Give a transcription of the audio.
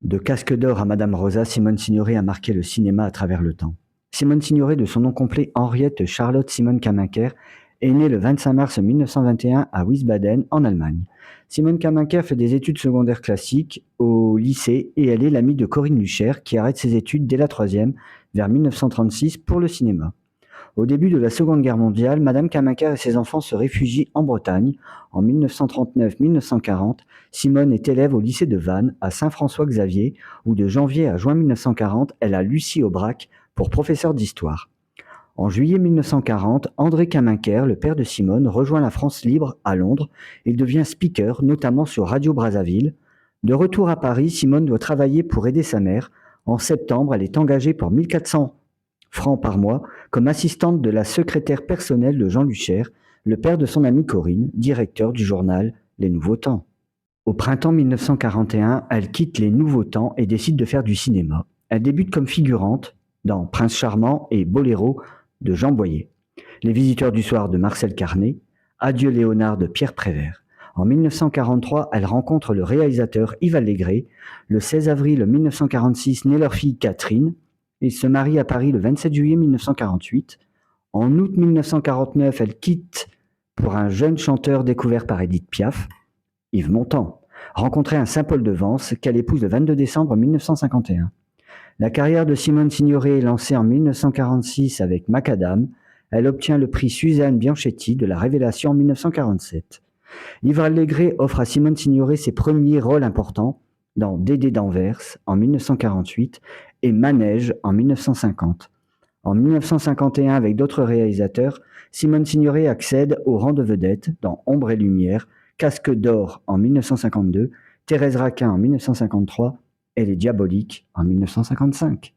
De Casque d'or à Madame Rosa, Simone Signoret a marqué le cinéma à travers le temps. Simone Signoret, de son nom complet Henriette Charlotte Simone Kaminker, est née le 25 mars 1921 à Wiesbaden, en Allemagne. Simone Kaminker fait des études secondaires classiques au lycée et elle est l'amie de Corinne Lucher, qui arrête ses études dès la troisième, vers 1936, pour le cinéma. Au début de la Seconde Guerre mondiale, Madame Kaminker et ses enfants se réfugient en Bretagne. En 1939-1940, Simone est élève au lycée de Vannes, à Saint-François-Xavier, où de janvier à juin 1940, elle a Lucie Aubrac pour professeur d'histoire. En juillet 1940, André Kaminker, le père de Simone, rejoint la France libre à Londres. Il devient speaker, notamment sur Radio Brazzaville. De retour à Paris, Simone doit travailler pour aider sa mère. En septembre, elle est engagée pour 1400 francs par mois comme assistante de la secrétaire personnelle de Jean Lucher, le père de son amie Corinne, directeur du journal Les Nouveaux Temps. Au printemps 1941, elle quitte Les Nouveaux Temps et décide de faire du cinéma. Elle débute comme figurante dans Prince Charmant et Boléro de Jean Boyer, Les Visiteurs du Soir de Marcel Carné, Adieu Léonard de Pierre Prévert. En 1943, elle rencontre le réalisateur Yves Allégret. Le 16 avril 1946 naît leur fille Catherine. Ils se marient à Paris le 27 juillet 1948. En août 1949, elle quitte pour un jeune chanteur découvert par Édith Piaf, Yves Montand, rencontré à Saint-Paul-de-Vence, qu'elle épouse le 22 décembre 1951. La carrière de Simone Signoret est lancée en 1946 avec Macadam. Elle obtient le prix Suzanne Bianchetti de la Révélation en 1947. Yves Allégret offre à Simone Signoret ses premiers rôles importants dans Dédé d'Anvers en 1948 et Manège en 1950. En 1951, avec d'autres réalisateurs, Simone Signoret accède au rang de vedette dans Ombre et Lumière, Casque d'or en 1952, Thérèse Raquin en 1953 et Les Diaboliques en 1955.